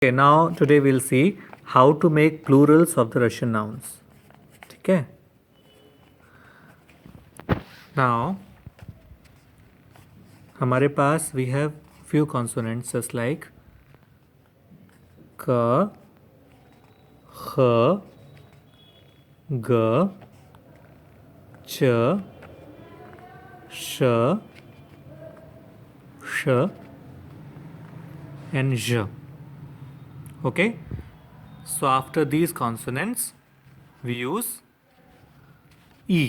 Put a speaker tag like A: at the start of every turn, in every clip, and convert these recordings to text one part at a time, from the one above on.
A: Okay, now today we'll see how to make plurals of the Russian nouns. ठीक है? Now हमारे पास we have few consonants just like क, ख, ग, च, श, श and ž. Okay, so after these consonants we use e,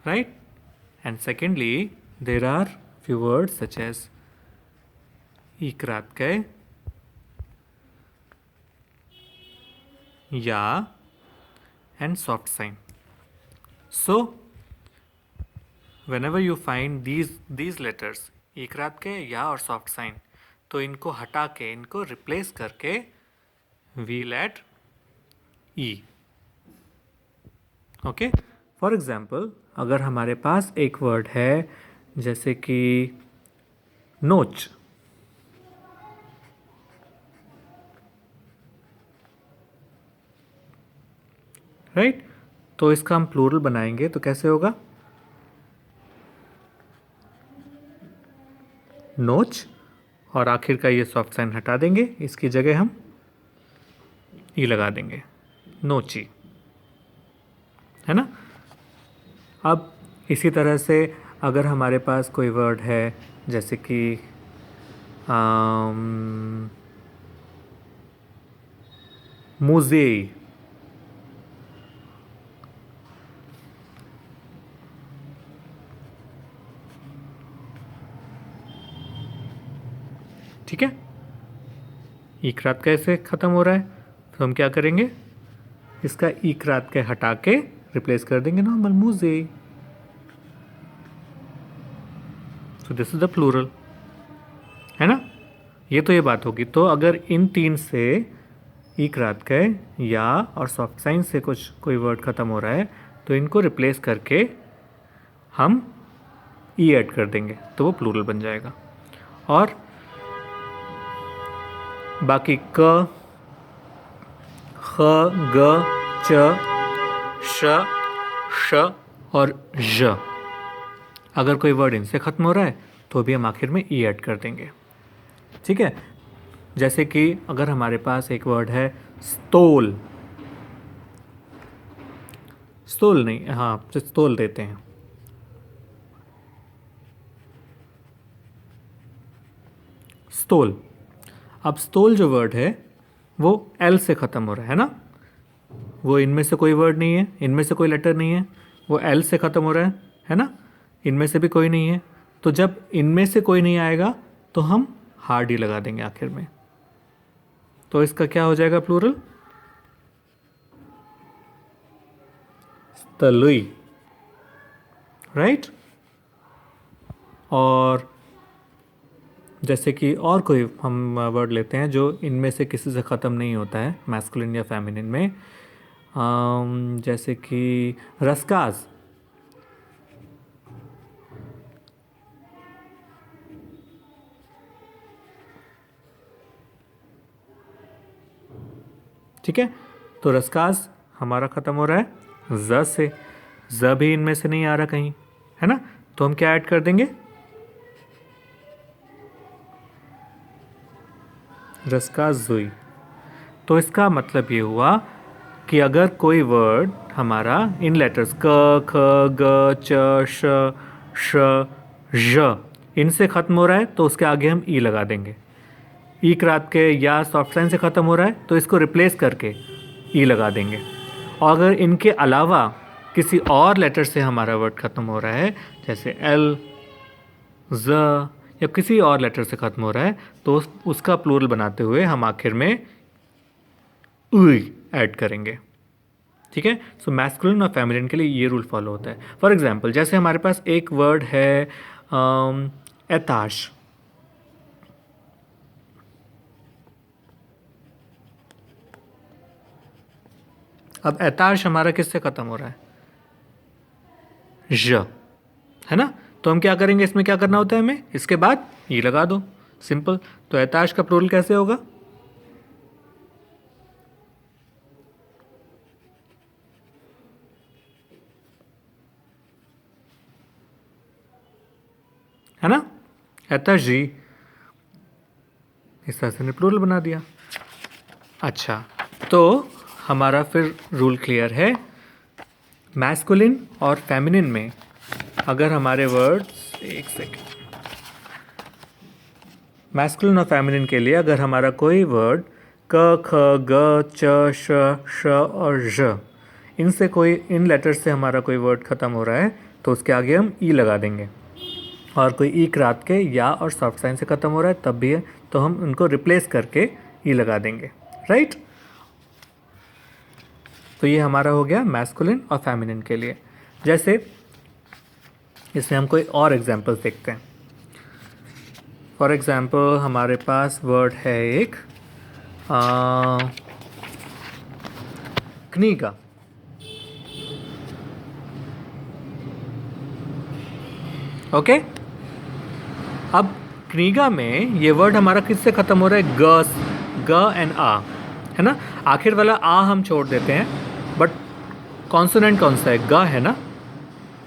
A: right? And secondly there are few words such as i kratkay, ya and soft sign. So whenever you find these letters इकरात के या और soft sign, तो इनको हटा के इनको replace करके वील एट ई. ओके, फॉर एग्जाम्पल अगर हमारे पास एक वर्ड है जैसे कि नोच, राइट? तो इसका हम प्लूरल बनाएंगे तो कैसे होगा? नोच, और आखिर का ये सॉफ्ट साइन हटा देंगे, इसकी जगह हम ई लगा देंगे, नोची, है ना? अब इसी तरह से अगर हमारे पास कोई वर्ड है जैसे कि मुज़ेई, ठीक है? इकरात कैसे ख़त्म हो रहा है, तो हम क्या करेंगे, इसका इकरात के हटा के रिप्लेस कर देंगे नॉर्मल मुझे. So this is the plural, है ना? ये तो ये बात होगी. तो अगर इन तीन से इकरात के या और सॉफ्ट साइन से कोई वर्ड ख़त्म हो रहा है तो इनको रिप्लेस करके हम ई ऐड कर देंगे तो वो प्लूरल बन जाएगा. और बाकी क, ख, ग, च, श, श और ž, अगर कोई वर्ड इनसे ख़त्म हो रहा है तो भी हम आखिर में ई ऐड कर देंगे. ठीक है? जैसे कि अगर हमारे पास एक वर्ड है स्टोल, स्टोल नहीं, हाँ स्टोल देते हैं. स्टोल, अब स्टोल जो वर्ड है वो एल से ख़त्म हो रहा है ना, वो इनमें से कोई वर्ड नहीं है, इनमें से कोई लेटर नहीं है, वो एल से ख़त्म हो रहा है ना? इनमें से भी कोई नहीं है, तो जब इनमें से कोई नहीं आएगा तो हम हार्ड ई लगा देंगे आखिर में, तो इसका क्या हो जाएगा प्लूरल? स्तलुई, राइट? और जैसे कि और कोई हम वर्ड लेते हैं जो इनमें से किसी से ख़त्म नहीं होता है मैस्कुलिन या फेमिनिन में, जैसे कि रसकाज, ठीक है? तो रसकाज हमारा ख़त्म हो रहा है ज से, ज भी इनमें से नहीं आ रहा कहीं, है ना? तो हम क्या ऐड कर देंगे? रसकाजुई. तो इसका मतलब ये हुआ कि अगर कोई वर्ड हमारा इन लेटर्स क, ख, ग, च, श, श, ž इनसे ख़त्म हो रहा है तो उसके आगे हम ई लगा देंगे. ई करात के या सॉफ्ट साइन से ख़त्म हो रहा है तो इसको रिप्लेस करके ई लगा देंगे. और अगर इनके अलावा किसी और लेटर से हमारा वर्ड ख़त्म हो रहा है जैसे एल, ज या किसी और लेटर से ख़त्म हो रहा है तो उसका प्लूरल बनाते हुए हम आखिर में उई ऐड करेंगे. ठीक है? सो मैस्कुलिन और फेमिनिन के लिए ये रूल फॉलो होता है. फॉर एग्जांपल जैसे हमारे पास एक वर्ड है एताश, अब एताश हमारा किससे ख़त्म हो रहा है? ज, है ना? तो हम क्या करेंगे, इसमें क्या करना होता है हमें, इसके बाद ई लगा दो. सिंपल। तो ऐताश का प्लूरल कैसे होगा? है ना, ऐताश जी। इस तरह से ने प्लूरल बना दिया। अच्छा, तो हमारा फिर रूल क्लियर है। मैस्कुलिन और फेमिनिन में अगर हमारे वर्ड्स, एक सेकेंड, मैस्कुलिन और फेमिनिन के लिए अगर हमारा कोई वर्ड क, ख, ग, च, श, और ज, इनसे कोई, इन लेटर्स से हमारा कोई वर्ड ख़त्म हो रहा है तो उसके आगे हम ई लगा देंगे। और कोई ई रात के या और सॉफ्ट साइन से ख़त्म हो रहा है तब भी है तो हम उनको रिप्लेस करके ई लगा देंगे, राइट। तो ये हमारा हो गया मैस्कुलिन और फेमिनिन के लिए। जैसे इसमें हम कोई और एग्जांपल्स देखते हैं। फॉर एग्जांपल हमारे पास वर्ड है एक कनिगा। ओके, अब कनिगा में ये वर्ड हमारा किससे ख़त्म हो रहा है? ग एंड आ, है ना। आखिर वाला आ हम छोड़ देते हैं, बट कॉन्सोनेंट कौन सा है? ग है ना।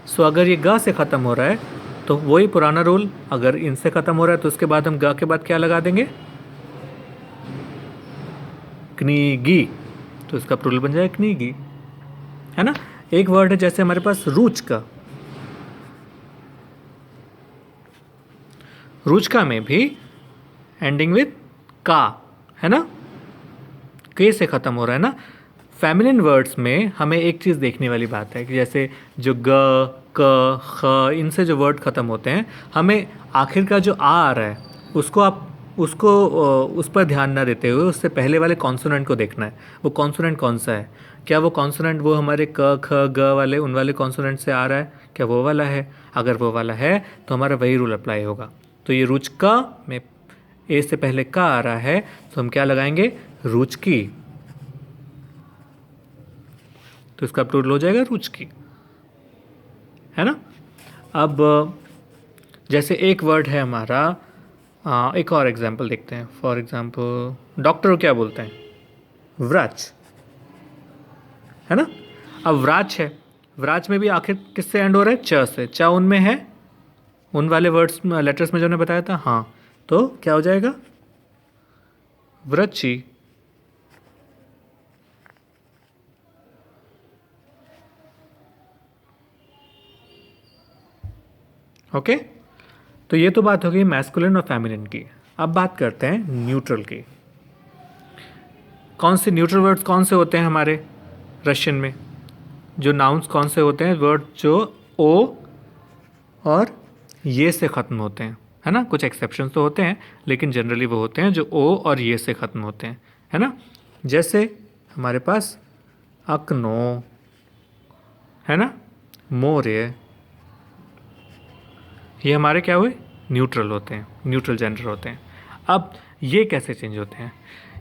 A: सो अगर ये ग से ख़त्म हो रहा है तो वही पुराना रूल, अगर इनसे ख़त्म हो रहा है तो उसके बाद हम ग के बाद क्या लगा देंगे? कनीगी। तो इसका प्लूरल बन जाए कनीगी, है ना। एक वर्ड है जैसे हमारे पास रूचका। रूचका में भी एंडिंग विद का, है ना, के से ख़त्म हो रहा है ना। फेमिनिन वर्ड्स में हमें एक चीज़ देखने वाली बात है कि जैसे जो ग, क, ख, इनसे जो वर्ड ख़त्म होते हैं, हमें आखिर का जो आ रहा है उसको उस पर ध्यान ना देते हुए उससे पहले वाले कॉन्सोनेंट को देखना है। वो कॉन्सोनेंट कौन सा है? क्या वो कॉन्सोनेंट वो हमारे क, ख, ग वाले उन वाले कॉन्सोनेंट से आ रहा है? क्या वो वाला है? अगर वो वाला है तो हमारा वही रूल अप्लाई होगा। तो ये रुचका में ए से पहले का आ रहा है तो हम क्या लगाएंगे? रुचकी। तो इसका प्लूरल हो जाएगा रुचकी, है ना। अब जैसे एक वर्ड है हमारा, एक और एग्जांपल देखते हैं। फॉर एग्जांपल डॉक्टर को क्या बोलते हैं? व्राच, है ना। अब व्राच है, व्राच में भी आखिर किससे एंड हो रहा है? च से। च उनमें है, उन वाले वर्ड्स लेटर्स में जो ने बताया था, हाँ। तो क्या हो जाएगा? व्रची। ओके, तो ये तो बात हो गई मैस्कुलिन और फेमिनिन की। अब बात करते हैं न्यूट्रल की। कौन से न्यूट्रल वर्ड्स कौन से होते हैं हमारे रशियन में? जो नाउन्स कौन से होते हैं? वर्ड जो ओ और ये से ख़त्म होते हैं, है ना। कुछ एक्सेप्शंस तो होते हैं लेकिन जनरली वो होते हैं जो ओ और ये से ख़त्म होते हैं, है ना। जैसे हमारे पास अकनो, है ना, मोरे, ये हमारे क्या हुए? न्यूट्रल होते हैं, न्यूट्रल जेंडर होते हैं। अब ये कैसे चेंज होते हैं?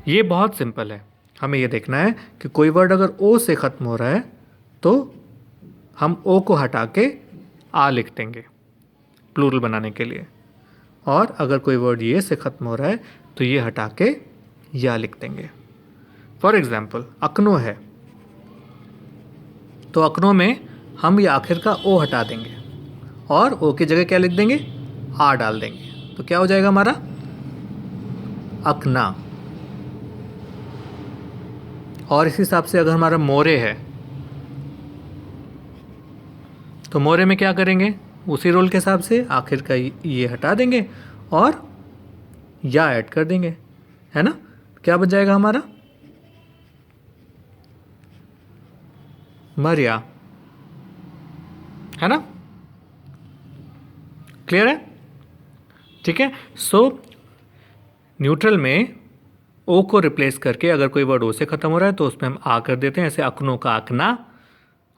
A: ये बहुत सिंपल है। हमें ये देखना है कि कोई वर्ड अगर ओ से ख़त्म हो रहा है तो हम ओ को हटा के आ लिख देंगे प्लूरल बनाने के लिए, और अगर कोई वर्ड ये से ख़त्म हो रहा है तो ये हटा के या लिख देंगे। फॉर एग्ज़ाम्पल अकनो है तो अकनो में हम ये आखिर का ओ हटा देंगे और ओ की जगह क्या लिख देंगे? आ डाल देंगे। तो क्या हो जाएगा हमारा? अकना। और इस हिसाब से अगर हमारा मोरे है तो मोरे में क्या करेंगे? उसी रोल के हिसाब से आखिर का ये हटा देंगे और या ऐड कर देंगे, है ना। क्या बच जाएगा हमारा? मरिया, है ना। क्लियर है? ठीक है। सो न्यूट्रल में ओ को रिप्लेस करके अगर कोई वर्ड ओ से ख़त्म हो रहा है तो उसमें हम आ कर देते हैं, ऐसे अकनों का अकना,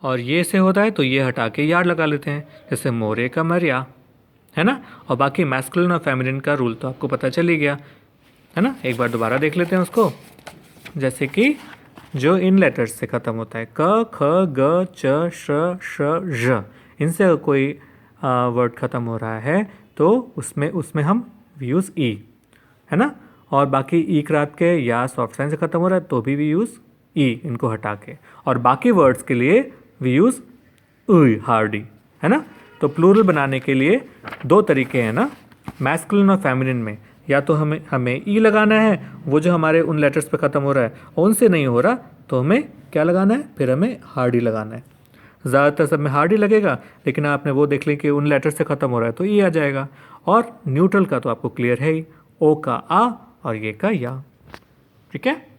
A: और ये से होता है तो ये हटा के यार लगा लेते हैं, जैसे मोरे का मरिया, है ना। और बाकी मैस्कुलिन और फेमिनिन का रूल तो आपको पता चल ही गया, है ना। एक बार दोबारा देख लेते हैं उसको। जैसे कि जो इन लेटर्स से ख़त्म होता है, क, ख, ग, च, श, ज, इनसे अगर कोई वर्ड ख़त्म हो रहा है तो उसमें हम यूज़ ई। है ना। और बाकी ई करात के या सॉफ्ट साइन से ख़त्म हो रहा है तो भी वी यूज़ ई, इनको हटा के। और बाकी वर्ड्स के लिए वी यूज़ उई, हार्डी, है ना। तो प्लूरल बनाने के लिए दो तरीके हैं ना, मैस्कुलिन और फेमिनिन में। या तो हमें हमें ई लगाना है, वो जो हमारे उन लेटर्स पे ख़त्म हो रहा है, उनसे नहीं हो रहा तो हमें क्या लगाना है, फिर हमें हार्डी लगाना है। ज़्यादातर सब में हार्डी लगेगा, लेकिन आपने वो देख लें कि उन लेटर से ख़त्म हो रहा है तो ई आ जाएगा। और न्यूट्रल का तो आपको क्लियर है ही, ओ का आ और ये का या। ठीक है।